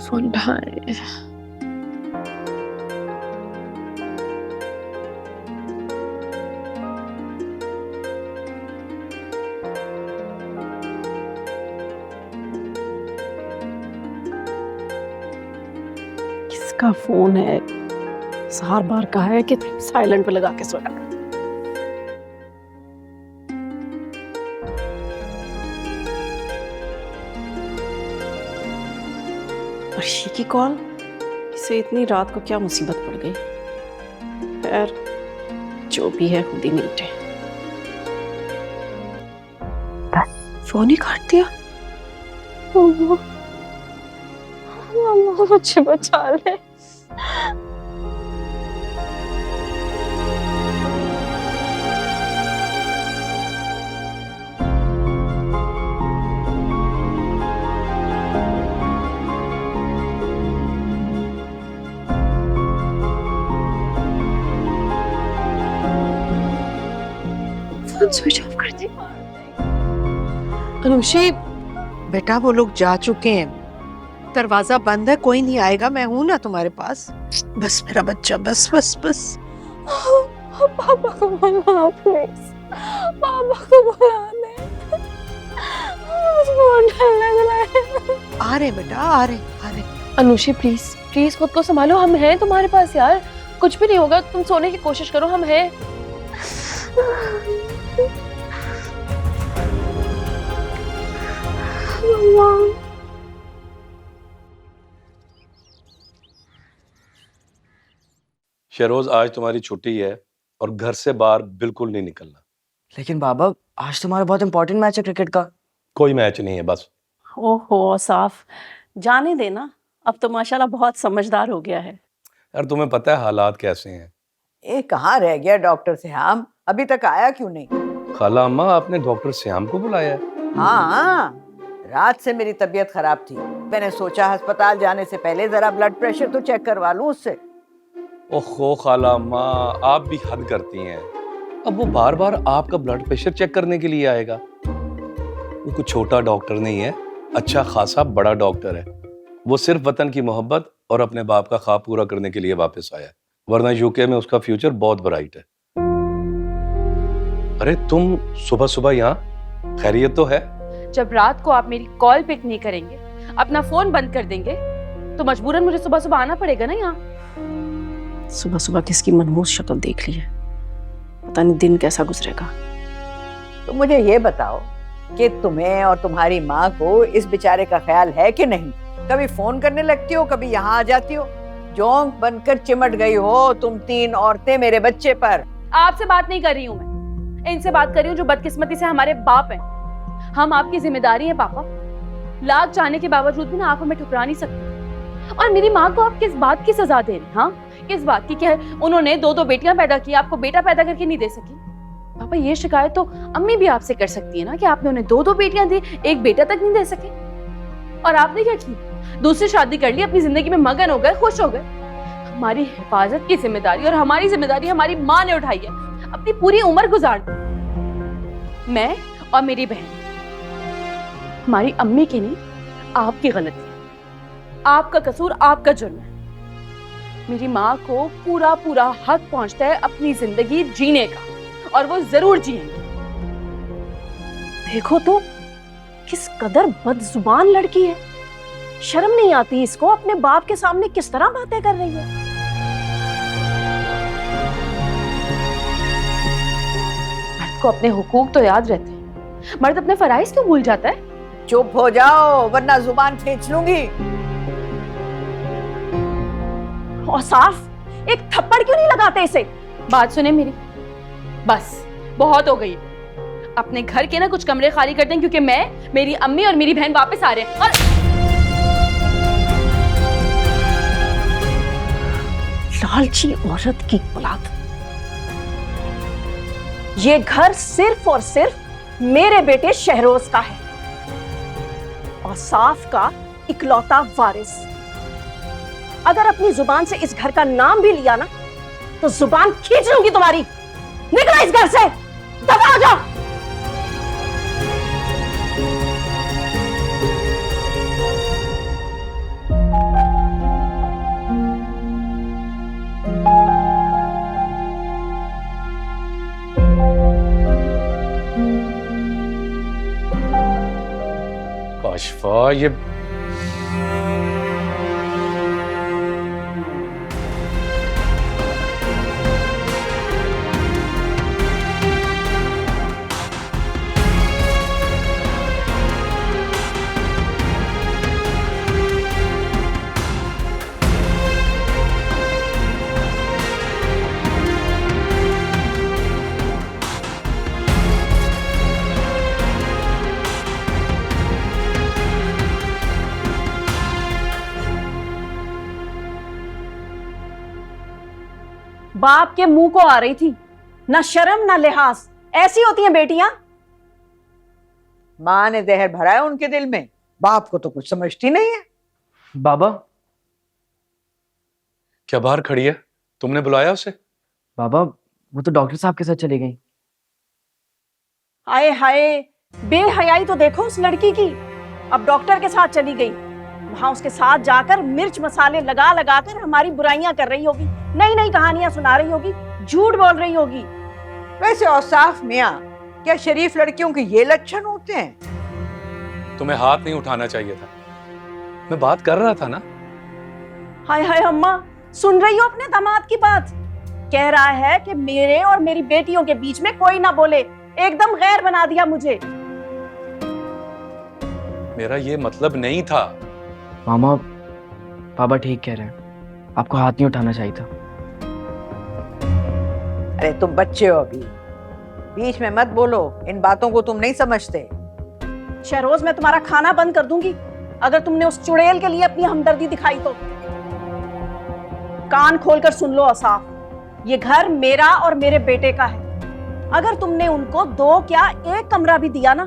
Phone उठाए। किसका phone है? बार बार कहा है कि साइलेंट पे लगा के सोया। और ये की कॉल, इसे इतनी रात को क्या मुसीबत पड़ गई? खैर जो भी है खुद ही नीचे। बस फोन ही काट दिया। मुझे बचा ले। फोन स्विच ऑफ कर दी। अनुषी बेटा, वो लोग जा चुके हैं, दरवाजा बंद है, कोई नहीं आएगा, मैं हूं ना तुम्हारे पास। बस मेरा बच्चा, बस बस बस। पापा को बुला प्लीज, पापा को बुला दे। मुझको डर लग रहा है। आ रहे बेटा, आ रहे। अनुषी प्लीज प्लीज खुद को संभालो, हम हैं तुम्हारे पास यार, कुछ भी नहीं होगा, तुम सोने की कोशिश करो, हम हैं। शहरोज, आज तुम्हारी छुट्टी है और घर से बाहर बिल्कुल नहीं निकलना। लेकिन बाबा, आज तुम्हारा बहुत इंपॉर्टेंट मैच है क्रिकेट का। कोई मैच नहीं है, बस। ओहो साफ, जाने देना, अब तो माशाल्लाह बहुत समझदार हो गया है। यार तुम्हें पता है हालात कैसे हैं। ये कहाँ रह गया डॉक्टर श्याम, अभी तक आया क्यों नहीं? खाला अम्मा, आपने डॉक्टर श्याम को बुलाया है? हाँ, रात से मेरी तबीयत खराब थी, मैंने सोचा अस्पताल जाने से पहले जरा ब्लड प्रेशर तो चेक करवा लूं उससे। ओहो खाला अम्मा, आप भी हद करती हैं। अब वो बार बार आपका ब्लड प्रेशर चेक करने के लिए आएगा? वो कुछ छोटा डॉक्टर नहीं है, अच्छा खासा बड़ा डॉक्टर है। वो सिर्फ वतन की मोहब्बत और अपने बाप का ख्वाब पूरा करने के लिए वापस आया, वरना यूके में उसका फ्यूचर बहुत ब्राइट है। अरे तुम सुबह सुबह यहाँ, खैरियत तो है? जब रात को आप मेरी कॉल पिक नहीं करेंगे, अपना फोन बंद कर देंगे, तो मजबूरन मुझे सुबह सुबह आना पड़ेगा ना यहाँ। सुबह सुबह किसकी मनहूस शक्ल देख ली है, पता नहीं दिन कैसा गुजरेगा। तो मुझे ये बताओ कि तुम्हें और तुम्हारी माँ को इस बेचारे का ख्याल है कि नहीं? कभी फोन करने लगती हो, कभी यहाँ आ जाती हो, जोंक बनकर चिमट गई हो तुम तीन औरतें मेरे बच्चे पर। आपसे बात नहीं कर रही हूँ मैं, इनसे बात कर रही हूँ जो बदकिस्मती से हमारे बाप हैं। हम आपकी जिम्मेदारी है पापा, लाख चाहने के बावजूद भी ना आप हमें ठुकरा नहीं सकते। और मेरी माँ को आप किस बात की सजा दे रहे हैं? हाँ, किस बात की? क्या उन्होंने दो बेटियां पैदा की, आपको बेटा पैदा करके नहीं दे सकी? पापा ये शिकायत तो अम्मी भी आपसे कर सकती है ना कि आपने उन्हें दो बेटियां दी, एक बेटा तक नहीं दे सके। और आपने क्या किया? दूसरी शादी कर ली, अपनी जिंदगी में मगन हो गए, खुश हो गए। हमारी हिफाजत की जिम्मेदारी और हमारी जिम्मेदारी हमारी माँ ने उठाई है, अपनी पूरी उम्र गुजार दी। मैं और मेरी बहन, हमारी अम्मी की नहीं, आपकी गलती, आपका कसूर, आपका जुर्म है। मेरी माँ को पूरा पूरा हक पहुंचता है अपनी जिंदगी जीने का, और वो जरूर जिएंगे। देखो तो किस कदर बदजुबान लड़की है, शर्म नहीं आती इसको, अपने बाप के सामने किस तरह बातें कर रही है। मर्द को अपने हुकूक तो याद रहते हैं, मर्द अपने फराइज क्यों भूल जाता है? चुप हो जाओ वरना जुबान खींच लूंगी। और साफ एक थप्पड़ क्यों नहीं लगाते इसे? बात सुने मेरी, बस बहुत हो गई। अपने घर के ना कुछ कमरे खाली कर दें, क्योंकि मैं, मेरी अम्मी और मेरी बहन वापस आ रहे हैं। और लालची औरत की औलाद, ये घर सिर्फ और सिर्फ मेरे बेटे शहरोज का है और साफ का इकलौता वारिस। अगर अपनी जुबान से इस घर का नाम भी लिया ना, तो जुबान खींच लूंगी तुम्हारी। निकलो इस घर से, दफा हो जाओ। अल्लाह ये बाप के मुंह को आ रही थी, ना शर्म ना लिहाज। ऐसी होती हैं बेटियां। माँ ने जहर भरा है उनके दिल में, बाप को तो कुछ समझती नहीं है। बाबा क्या बाहर खड़ी है? तुमने बुलाया उसे? बाबा वो तो डॉक्टर साहब के साथ चली गई। हाय हाय, बेहयाई तो देखो उस लड़की की। अब डॉक्टर के साथ चली गई, वहां उसके साथ जाकर मिर्च मसाले लगा लगा कर हमारी बुराइयां कर रही होगी, नई नई कहानियां सुना रही होगी, झूठ बोल रही होगी। वैसे औसाफ मियाँ, क्या शरीफ लड़कियों के ये लक्षण होते हैं? तुम्हें हाथ नहीं उठाना चाहिए था, मैं बात कर रहा था ना। हाय हाय अम्मा, सुन रही हो अपने दामाद की बात? कह रहा है कि मेरे और मेरी बेटियों के बीच में कोई ना बोले, एकदम गैर बना दिया मुझे। मेरा ये मतलब नहीं था। मामा पापा ठीक कह रहे हैं, आपको हाथ नहीं उठाना चाहिए था। अरे तुम बच्चे हो अभी, बीच में मत बोलो, इन बातों को तुम नहीं समझते। शहरोज, मैं तुम्हारा खाना बंद कर दूंगी अगर तुमने उस चुड़ैल के लिए अपनी हमदर्दी दिखाई तो। कान खोलकर सुन लो औसाफ, ये घर मेरा और मेरे बेटे का है। अगर तुमने उनको 2 क्या 1 कमरा भी दिया ना,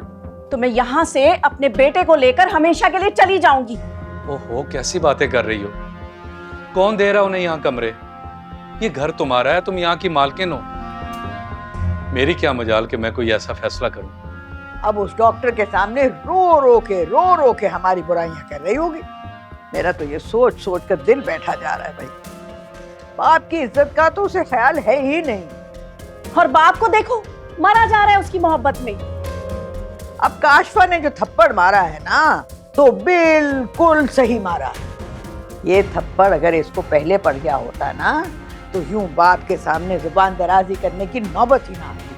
तो मैं यहाँ से अपने बेटे को लेकर हमेशा के लिए चली जाऊंगी। ओहो, कैसी बातें कर रही हो? कौन दे रहा उन्हें यहाँ कमरे? ये घर तुम्हारा है, तुम यहाँ की मालकिन हो। मेरी क्या मजाल कि मैं कोई ऐसा फैसला करूं। अब उस डॉक्टर के सामने रो रो के हमारी बुराइयां कर रही होगी। मेरा तो ये सोच सोच कर दिल बैठा जा रहा है भाई। बाप की इज्जत का तो उसे ख्याल है ही नहीं। और बाप को देखो, मरा जा रहा है उसकी मोहब्बत में। अब काशफा ने जो थप्पड़ मारा है ना, तो बिल्कुल सही मारा। ये थप्पड़ अगर इसको पहले पड़ गया होता ना, तो यूं बाप के सामने जुबान दराजी करने की नौबत ही ना आती।